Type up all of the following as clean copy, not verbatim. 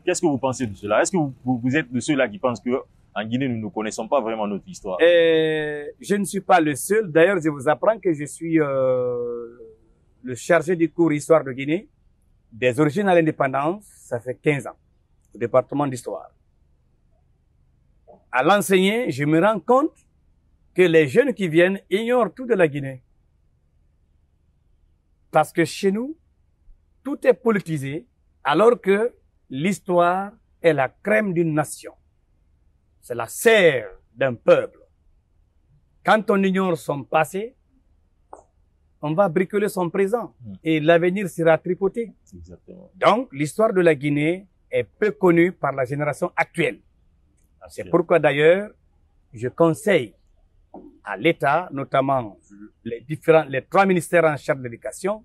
Qu'est-ce que vous pensez de cela? Est-ce que vous êtes de ceux-là qui pensent que en Guinée, nous ne connaissons pas vraiment notre histoire? Je ne suis pas le seul. D'ailleurs, je vous apprends que je suis le chargé du cours Histoire de Guinée, des origines à l'indépendance, ça fait 15 ans, au département d'histoire. À l'enseigner, je me rends compte que les jeunes qui viennent ignorent tout de la Guinée. Parce que chez nous, tout est politisé, alors que l'histoire est la crème d'une nation. C'est la sève d'un peuple. Quand on ignore son passé, on va bricoler son présent et l'avenir sera tripoté. Exactement. Donc, l'histoire de la Guinée est peu connue par la génération actuelle. C'est pourquoi d'ailleurs, je conseille à l'État, notamment les 3 ministères en charge de l'éducation,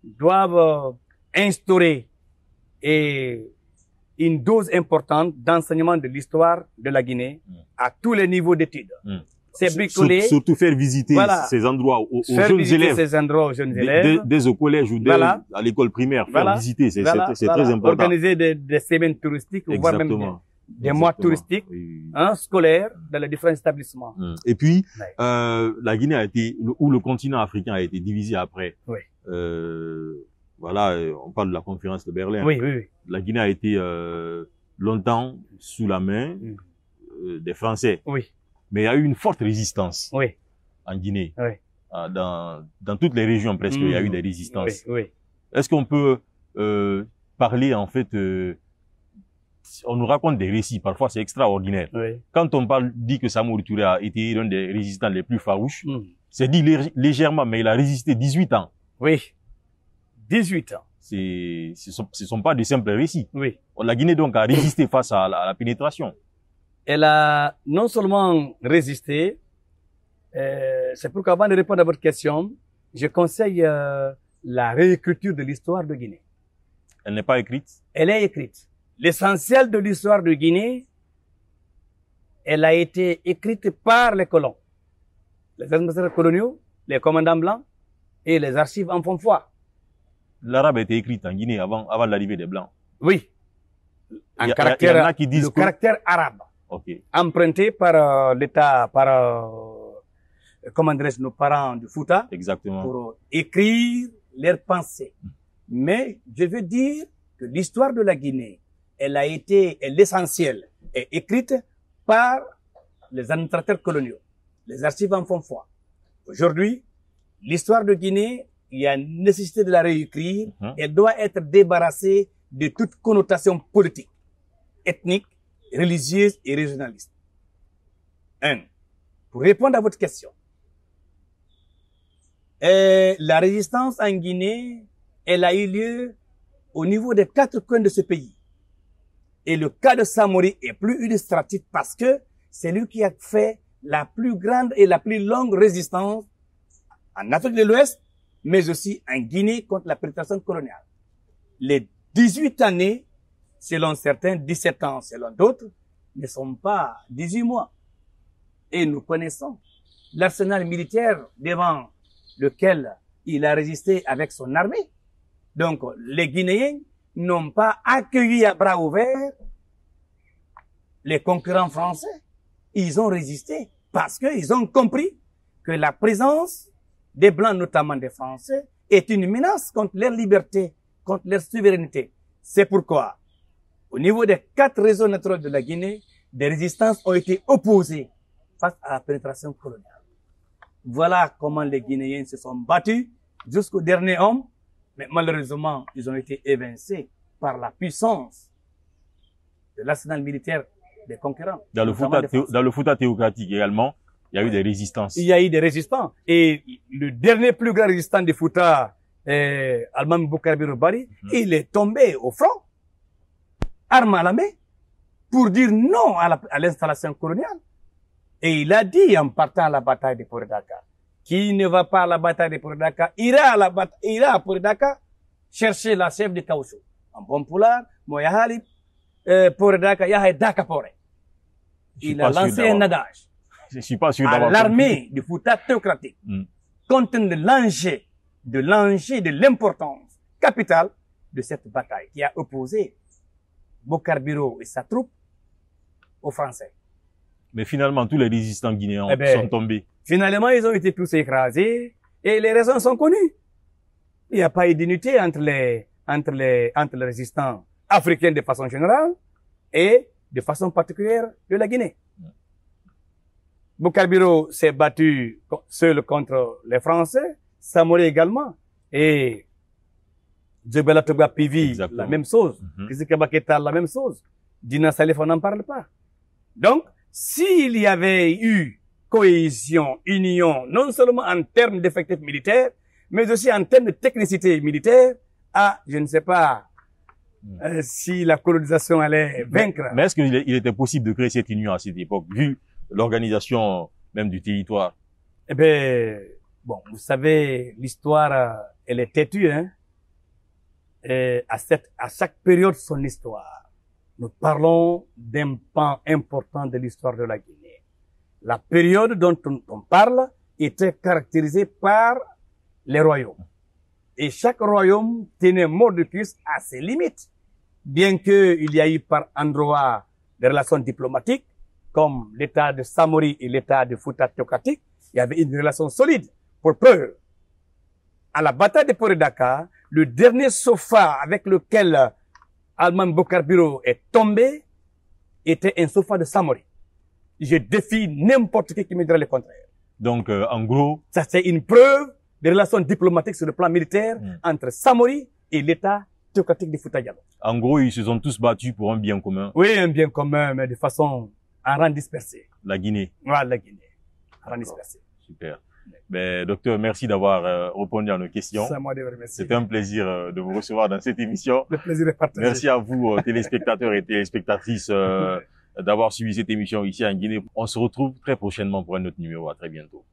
doivent instaurer une dose importante d'enseignement de l'histoire de la Guinée à tous les niveaux d'études. C'est bricolé. Surtout faire visiter ces endroits aux jeunes élèves. Ces endroits aux jeunes élèves. Dès au collège ou à l'école primaire. Faire visiter, c'est très important. Organiser des semaines touristiques, voire même des mois touristiques, scolaires dans les différents établissements. Et puis, la Guinée a été, ou le continent africain a été divisé après. Oui. Voilà, on parle de la conférence de Berlin. Oui, oui, oui. La Guinée a été longtemps sous la main des Français. Oui. Mais il y a eu une forte résistance en Guinée. Oui. Dans toutes les régions presque, il y a eu des résistances. Oui, oui. Est-ce qu'on peut parler en fait on nous raconte des récits, parfois c'est extraordinaire. Oui. Quand on dit que Samori Touré a été l'un des résistants les plus farouches, c'est dit légèrement, mais il a résisté 18 ans. Oui. 18 ans. Ce sont pas de simples récits. Oui. La Guinée donc a résisté face à la pénétration. Elle a non seulement résisté, c'est pourquoi avant de répondre à votre question, je conseille la réécriture de l'histoire de Guinée. Elle n'est pas écrite? Elle est écrite. L'essentiel de l'histoire de Guinée, elle a été écrite par les colons, les administrateurs coloniaux, les commandants blancs et les archives en font foi. L'arabe a été écrite en Guinée avant l'arrivée des Blancs. Oui. Il y en a qui disent caractère arabe. Okay. Emprunté par l'État, comment dirais-je, nos parents du Fouta. Exactement. Pour écrire leurs pensées. Mais je veux dire que l'histoire de la Guinée, l'essentiel est écrite par les administrateurs coloniaux. Les archives en font foi. Aujourd'hui, l'histoire de Guinée, il y a nécessité de la réécrire. Elle doit être débarrassée de toute connotation politique, ethnique, religieuse et régionaliste. Pour répondre à votre question, la résistance en Guinée, elle a eu lieu au niveau des 4 coins de ce pays. Et le cas de Samori est plus illustratif parce que c'est lui qui a fait la plus grande et la plus longue résistance en Afrique de l'Ouest, mais aussi en Guinée contre la pénétration coloniale. Les 18 années, selon certains, 17 ans selon d'autres, ne sont pas 18 mois. Et nous connaissons l'arsenal militaire devant lequel il a résisté avec son armée. Donc, les Guinéens n'ont pas accueilli à bras ouverts les concurrents français. Ils ont résisté parce qu'ils ont compris que la présence des Blancs, notamment des Français, est une menace contre leur liberté, contre leur souveraineté. C'est pourquoi, au niveau des 4 réseaux naturels de la Guinée, des résistances ont été opposées face à la pénétration coloniale. Voilà comment les Guinéens se sont battus jusqu'au dernier homme, mais malheureusement, ils ont été évincés par la puissance de l'arsenal militaire des concurrents. Dans le Fouta théocratique également, il y a eu des résistances. Il y a eu des résistants. Et le dernier plus grand résistant du Fouta, Almami Boukara Bari, il est tombé au front, arme à la main, pour dire non à l'installation coloniale. Et il a dit en partant à la bataille de Poredaka, qui ne va pas à la bataille de Poredaka, ira à Poredaka chercher la chef de Kaoussou. En bon poulard, Moyahali, Poredaka, Yahay Daka Pore. Il a lancé un adage. Je suis pas sûr à l'armée du Fouta théocratique, compte tenu de l'enjeu, de l'importance capitale de cette bataille qui a opposé Bokar Biro et sa troupe aux Français. Mais finalement, tous les résistants guinéens sont tombés. Finalement, ils ont été tous écrasés et les raisons sont connues. Il n'y a pas eu d'unité entre les résistants africains de façon générale et de façon particulière de la Guinée. Bokar Biro s'est battu seul contre les Français, Samori également, et Djebel Atoga Pivi, la même chose. Kizika Baketa, la même chose. Dina Salif, on n'en parle pas. Donc, s'il y avait eu cohésion, union, non seulement en termes d'effectifs militaires, mais aussi en termes de technicité militaire, je ne sais pas si la colonisation allait vaincre. Mais est-ce qu'il était possible de créer cette union à cette époque, vu l'organisation même du territoire? Eh bien, bon, vous savez, l'histoire, elle est têtue, hein. Et à chaque période, son histoire. Nous parlons d'un pan important de l'histoire de la Guinée. La période dont on parle était caractérisée par les royaumes. Et chaque royaume tenait mordicus à ses limites. Bien qu'il y a eu par endroits des relations diplomatiques, comme l'état de Samori et l'état de Fouta Tiokatik, il y avait une relation solide. Pour peu, à la bataille de Poredaka, le dernier sofa avec lequel Alman Bokar Biro est tombé était un sofa de Samori. Je défie n'importe qui me dira le contraire. Donc, en gros... Ça, c'est une preuve des relations diplomatiques sur le plan militaire entre Samori et l'état théocratique de Fouta Djallon. En gros, ils se sont tous battus pour un bien commun. Oui, un bien commun, mais de façon en rang dispersé. La Guinée. Voilà, la Guinée. En rang dispersé. Super. Mais, docteur, merci d'avoir répondu à nos questions. C'est à moi de vous remercier. C'était un plaisir de vous recevoir dans cette émission. Le plaisir est partagé. Merci à vous, téléspectateurs et téléspectatrices, d'avoir suivi cette émission ici en Guinée. On se retrouve très prochainement pour un autre numéro. À très bientôt.